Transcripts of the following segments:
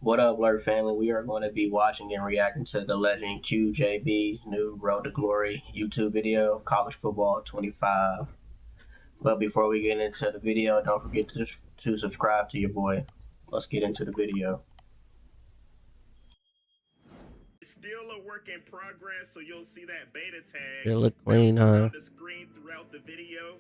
What up, Blur family? We are going to be watching and reacting to the legend QJB's new Road to Glory YouTube video of college football 25. But before we get into the video, don't forget to subscribe to your boy. Let's get into the video. Still a work in progress, so you'll see that beta tag It look clean, huh? on the screen throughout the video.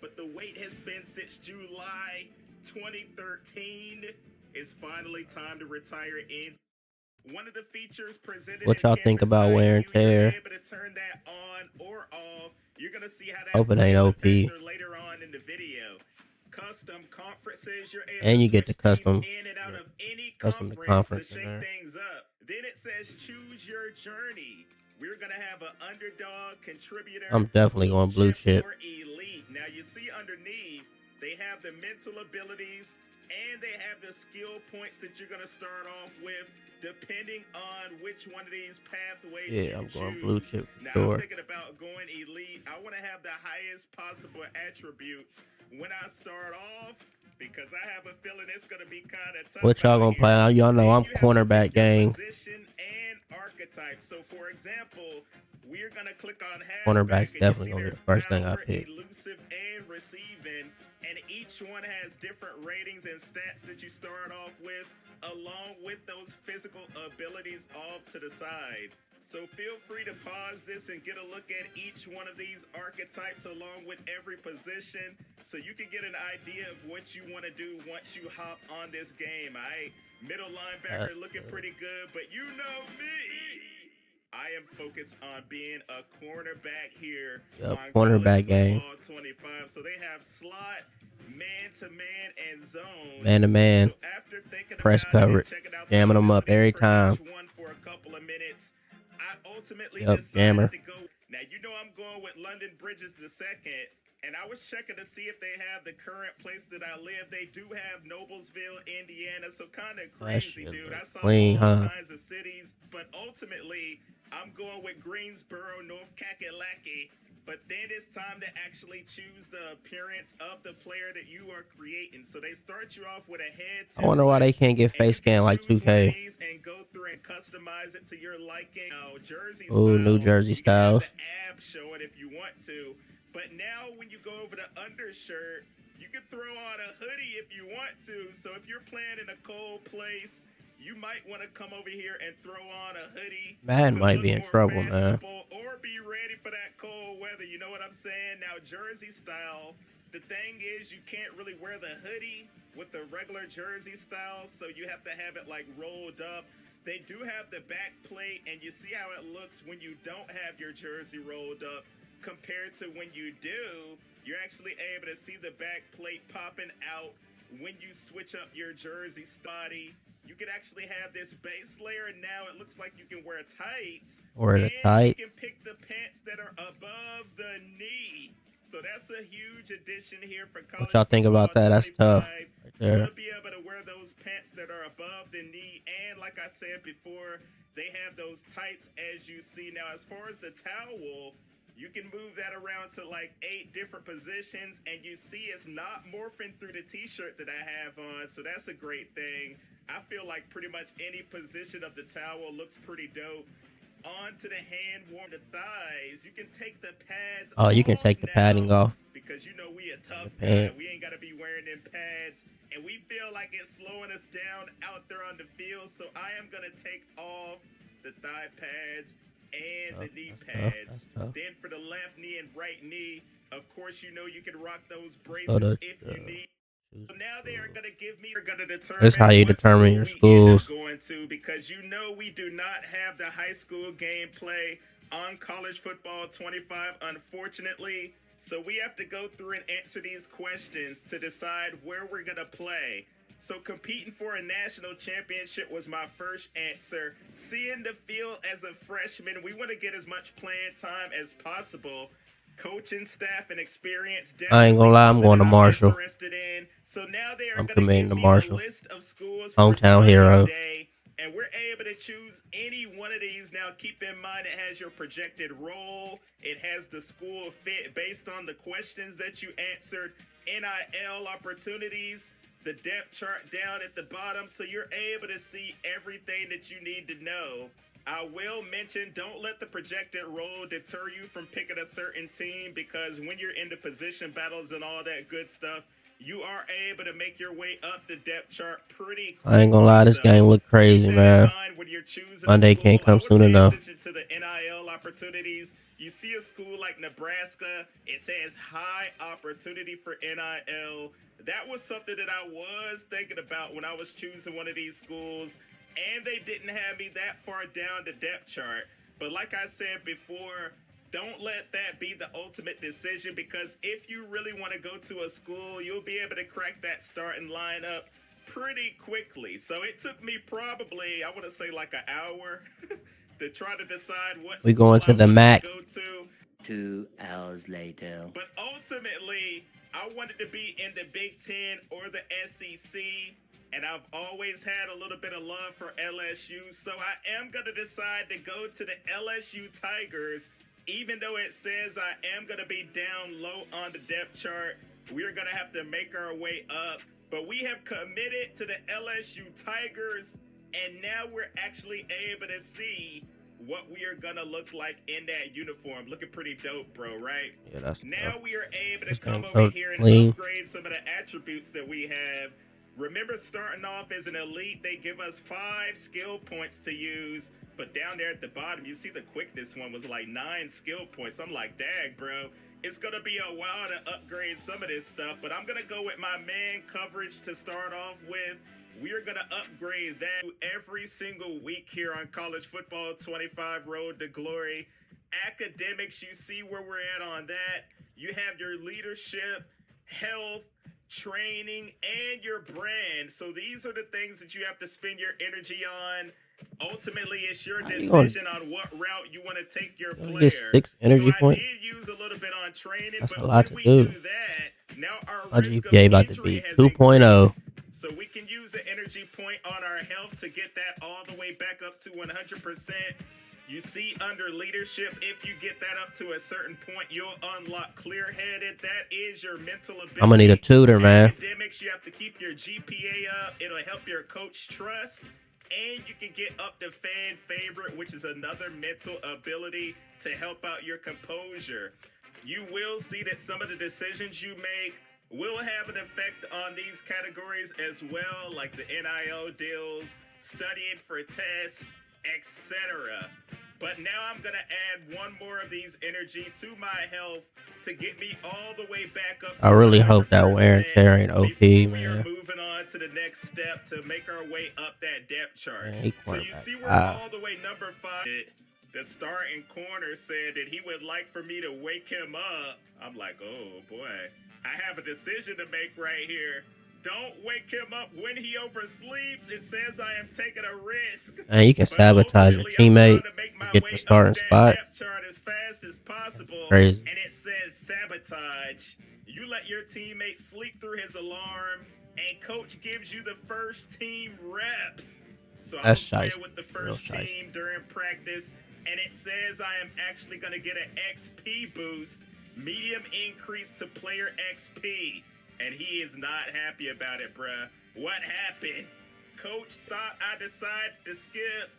But the wait has been since July 2013. It's finally time to retire in. One of the features presented. What y'all think about wear and tear? Able to turn that on or off. You're gonna see how that Hope it ain't OP. later on in the video. Custom conferences, you're able And you to get the custom in and out of any custom conference to to shake things up. Then it says choose your journey. We're gonna have an underdog, contributor. I'm definitely going blue chip. Or elite. Now you see underneath they have the mental abilities and they have the skill points that you're gonna start off with, depending on which one of these pathways. Yeah, I'm going blue chip for now, sure. I'm thinking about going elite. I want to have the highest possible attributes when I start off, because I have a feeling it's gonna be kind of tough. What y'all gonna play? Y'all know I'm cornerback gang. Position and archetype. So, for example, we're gonna click on Cornerback's definitely gonna be the first thing I pick. Elusive and receiving, and each one has different ratings and stats that you start off with, along with those physical abilities off to the side. So feel free to pause this and get a look at each one of these archetypes along with every position, so you can get an idea of what you want to do once you hop on this game. Middle linebacker looking pretty good, but you know me. I am focused on being a cornerback here. Cornerback game. 25. So they have slot, man-to-man, and zone. Man-to-man. So press coverage. Jamming them up every time. One for a couple of minutes. I ultimately jammer. to go. Now, you know I'm going with London Bridges II. And I was checking to see if they have the current place that I live. They do have Noblesville, Indiana. So kind of crazy, dude. I saw all kinds of cities. But ultimately, I'm going with Greensboro, North Kakalaki. But then it's time to actually choose the appearance of the player that you are creating. So they start you off with a head. I wonder why they can't get face scan like 2K. And go through and customize it to your liking. Jersey Ooh, New Jersey styles. Ab show it if you want to. But now when you go over the undershirt, you can throw on a hoodie if you want to. So if you're playing in a cold place, you might want to come over here and throw on a hoodie. Man might be in trouble, man. Or be ready for that cold weather. You know what I'm saying? Now, Jersey style, the thing is you can't really wear the hoodie with the regular Jersey style. So you have to have it like rolled up. They do have the back plate, and you see how it looks when you don't have your jersey rolled up. Compared to when you do, you're actually able to see the back plate popping out when you switch up your jersey body. You can actually have this base layer, and now it looks like you can wear tights. Or the tights. You can pick the pants that are above the knee. So that's a huge addition here for college. What y'all think about that? That's tough. Right there. You'll be able to wear those pants that are above the knee, and like I said before, they have those tights as you see. Now, as far as the towel, you can move that around to like 8 different positions, and you see it's not morphing through the t-shirt that I have on, so that's a great thing. I feel like pretty much any position of the towel looks pretty dope. On to the hand warm, the thighs. You can take the pads off. Oh, you can take the padding off. Because you know we a tough guy. We ain't got to be wearing them pads, and we feel like it's slowing us down out there on the field, so I am going to take off the thigh pads and the knee pads. Then for the left knee and right knee, of course, you know you can rock those braces if you need. So now they are going to give me. That's how you determine your schools. Going to, because you know we do not have the high school gameplay on college football 25, unfortunately. So we have to go through and answer these questions to decide where we're going to play. So competing for a national championship was my first answer. Seeing the field as a freshman, we want to get as much playing time as possible. Coaching staff and experience. I ain't gonna lie, I'm going to Marshall. So now they are I'm committing to me Marshall. A list of schools Hometown hero. And we're able to choose any one of these. Now, keep in mind, it has your projected role. It has the school fit based on the questions that you answered. NIL opportunities. the depth chart down at the bottom so you're able to see everything that you need to know. I will mention, don't let the projected role deter you from picking a certain team, because when you're into position battles and all that good stuff, you are able to make your way up the depth chart pretty quickly. I ain't gonna lie, this game look crazy, man. Monday can't come soon enough. To the NIL opportunities. You see a school like Nebraska, it says high opportunity for NIL. That was something that I was thinking about when I was choosing one of these schools, and they didn't have me that far down the depth chart. But like I said before, don't let that be the ultimate decision, because if you really want to go to a school, you'll be able to crack that starting lineup pretty quickly. So it took me probably, I want to say like an hour to try to decide what we going to the MAC. Go to. 2 hours later. But ultimately, I wanted to be in the Big Ten or the SEC, and I've always had a little bit of love for LSU, so I am going to decide to go to the LSU Tigers, even though it says I am going to be down low on the depth chart. We're going to have to make our way up, but we have committed to the LSU Tigers, and now we're actually able to see what we are gonna look like in that uniform. Looking pretty dope, bro, right? Yeah, that's now dope. we are able to This come game's over so here and clean. upgrade some of the attributes that we have. Remember, starting off as an elite, they give us 5 skill points to use, but down there at the bottom, you see the quickness one was like 9 skill points. I'm like, dag, bro, it's gonna be a while to upgrade some of this stuff, but I'm gonna go with my man coverage to start off with. We're going to upgrade that every single week here on College Football 25 Road to Glory. Academics, you see where we're at on that. You have your leadership, health, training, and your brand. So these are the things that you have to spend your energy on. Ultimately, it's your decision on what route you want to take your player. Get 6 energy so points. I did use a little bit on training, That's but a lot when to we do. that, now our My risk GPA of about to injury be has 2.0. increased. So we can use an energy point on our health to get that all the way back up to 100%. You see under leadership, if you get that up to a certain point, you'll unlock clear-headed. That is your mental ability. I'm gonna need a tutor, man. Academics, you have to keep your GPA up. It'll help your coach trust. And you can get up to fan favorite, which is another mental ability to help out your composure. You will see that some of the decisions you make will have an effect on these categories as well, like the NIL deals, studying for tests, etc. But now I'm going to add one more of these energy to my health to get me all the way back up to I really hope that wear and tear ain't OP, we man. are moving on to the next step to make our way up that depth chart. Man, So you see we're wow. all the way number 5. The starting corner said that he would like for me to wake him up. I'm like, oh boy, I have a decision to make right here. Don't wake him up when he oversleeps. It says I am taking a risk. And you can sabotage your teammate to get the starting spot. Depth chart as fast as possible. Crazy. And it says sabotage. You let your teammate sleep through his alarm, and coach gives you the first team reps. So I was playing with the first team during practice, and it says I am actually going to get an XP boost, medium increase to player XP. And he is not happy about it, bruh. What happened? Coach thought I decided to skip.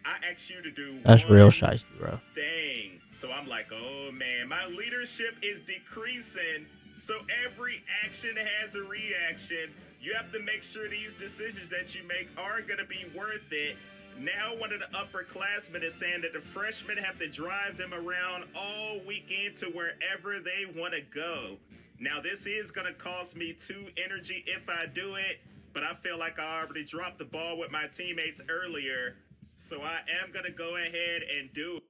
I asked you to do That's real shiesty, bro. Thing. So I'm like, oh man, my leadership is decreasing. So every action has a reaction. You have to make sure these decisions that you make are going to be worth it. Now one of the upperclassmen is saying that the freshmen have to drive them around all weekend to wherever they want to go. Now this is going to cost me 2 energy if I do it, but I feel like I already dropped the ball with my teammates earlier, so I am going to go ahead and do it.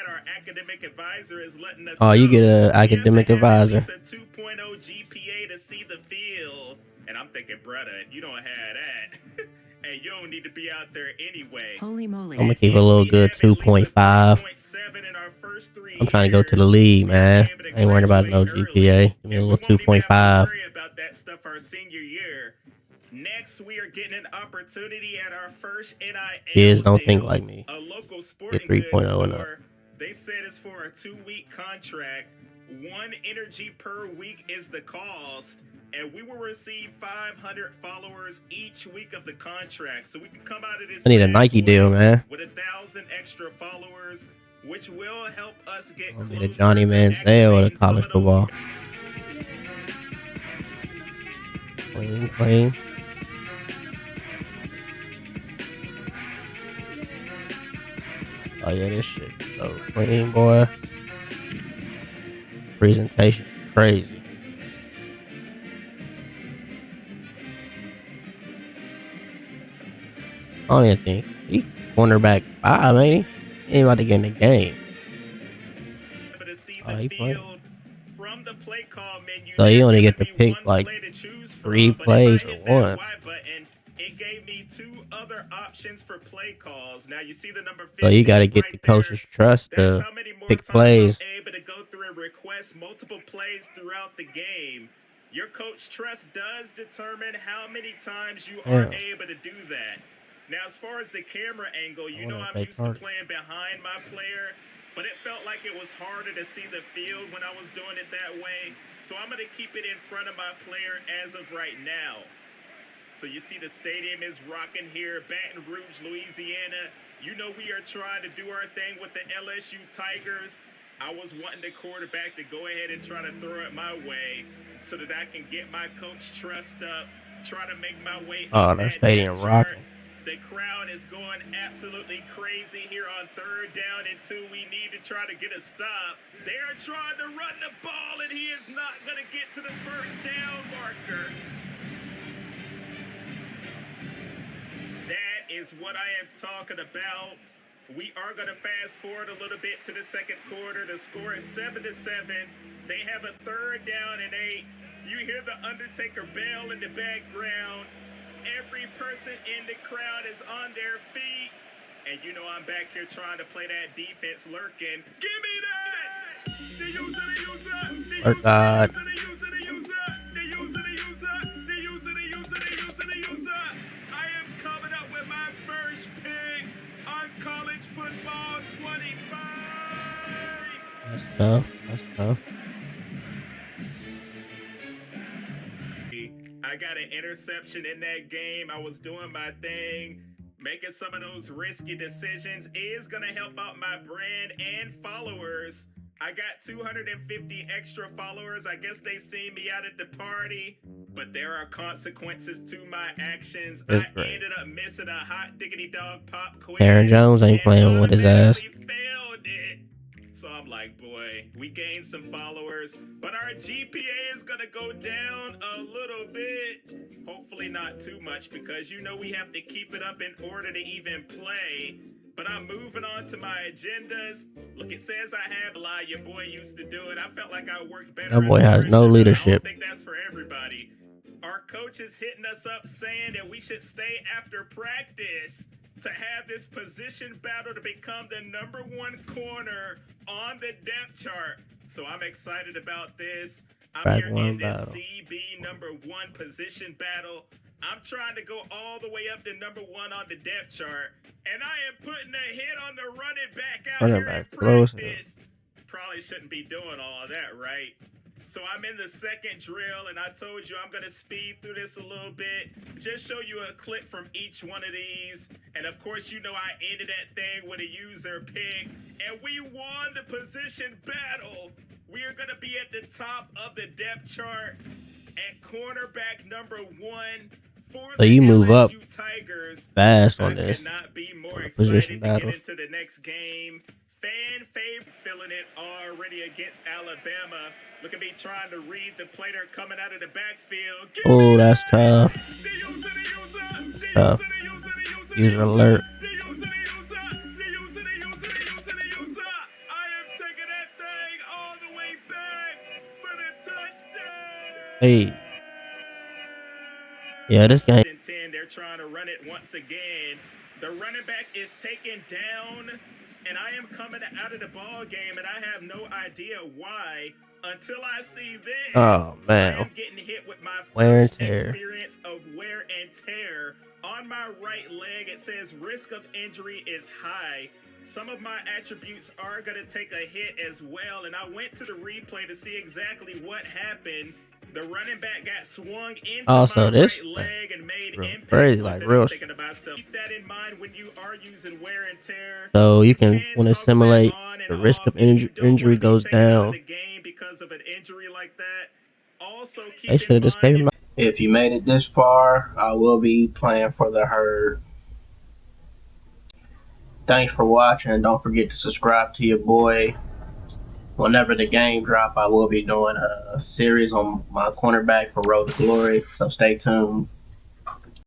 Our academic advisor is letting us know you get an academic advisor. At least a 2.0 GPA to see the field. And I'm thinking, brother, if you don't have that, and you don't need to be out there anyway. Holy moly. I'm gonna keep it a little good 2.5. I'm trying to go to the league, man. I ain't worried about no GPA. Give me a little 2.5. About that stuff our senior year. Next, we are getting an opportunity at our first NIL. Kids don't think like me. A local sporting Get 3.0 and up. store. They said it's for a 2-week contract. 1 energy per week is the cost. and we will receive 500 followers each week of the contract. So we can come out of this. I need a Nike deal, man. With 1,000 extra followers, which will help us get I'll be the Johnny Manziel of college football. Clean, clean. Oh yeah, this shit so clean, boy. Presentation's crazy. I don't even think he cornerback 5, ain't he? He ain't about to get in the game. Oh, he playing. So you only get to pick like 3 plays or 1. It gave me 2 other options for play calls. Now you see the number 15. So you got to get the coach's trust to pick plays. Able to go through and request multiple plays throughout the game. Your coach trust does determine how many times you are able to do that. Now, as far as the camera angle, you know I'm used to playing behind my player, but it felt like it was harder to see the field when I was doing it that way. So I'm going to keep it in front of my player as of right now. So you see the stadium is rocking here, Baton Rouge, Louisiana. You know we are trying to do our thing with the LSU Tigers. I was wanting the quarterback to go ahead and try to throw it my way so that I can get my coach trust up, try to make my way up. Oh, the stadium rocking. The crowd is going absolutely crazy here on 3rd down and 2. We need to try to get a stop. They are trying to run the ball, and he is not going to get to the 1st down marker. That is what I am talking about. We are going to fast forward a little bit to the 2nd quarter. The score is 7-7. They have a 3rd down and 8. You hear the Undertaker bell in the background. Every person in the crowd is on their feet. And you know I'm back here trying to play that defense lurking. Give me that! The user. Oh, God. I am coming up with my first pick on college football 25. That's tough. That's tough. I got an interception in that game. I was doing my thing. Making some of those risky decisions is going to help out my brand and followers. I got 250 extra followers. I guess they see me out at the party, but there are consequences to my actions. I ended up missing a hot diggity dog pop quiz. Aaron Jones ain't playing with his ass. Failed it. So I'm like, boy, we gained some followers, but our GPA is gonna go down a little bit. Hopefully not too much, because you know we have to keep it up in order to even play. But I'm moving on to my agendas. Look, it says I have a lot. Your boy used to do it. I felt like I worked better. That boy has no leadership. I don't think that's for everybody. Our coach is hitting us up saying that we should stay after practice to have this position battle to become the #1 corner on the depth chart. So I'm excited about this. I'm here in this CB #1 position battle. I'm trying to go all the way up to #1 on the depth chart. And I am putting a hit on the running back out here in practice. Probably shouldn't be doing all of that, right? So I'm in the 2nd drill, and I told you I'm going to speed through this a little bit. Just show you a clip from each one of these. And of course, you know I ended that thing with a user pick. And we won the position battle. We are going to be at the top of the depth chart at cornerback #1. So you move up Tigers. fast on this Not be more position excited to battles. get into the next game. Fan favorite feeling it already against Alabama. Look at me trying to read the play they're coming out of the backfield. Oh, that's tough. That's tough. User alert. I am taking that thing all the way back for the touchdown. Hey. Yeah, this game. They're trying to run it once again. The running back is taken down, and I am coming out of the ball game, and I have no idea why until I see this. Oh, man. I am getting hit with my Wear and first tear. experience of wear and tear. On my right leg, it says risk of injury is high. Some of my attributes are going to take a hit as well, and I went to the replay to see exactly what happened. The running back got swung into Also, my this right leg and made real impact crazy, with like it. real. I'm thinking about so keep that in mind when you are using wear and tear. So you can want to toggle that simulate on and the risk off of if you don't want injury to be goes taken out of down. the game because of an injury like that. Also, They keep should have in just gave mind him. If you made it this far, I will be playing for the herd. Thanks for watching. Don't forget to subscribe to your boy. Whenever the game drop, I will be doing a series on my cornerback for Road to Glory. So stay tuned.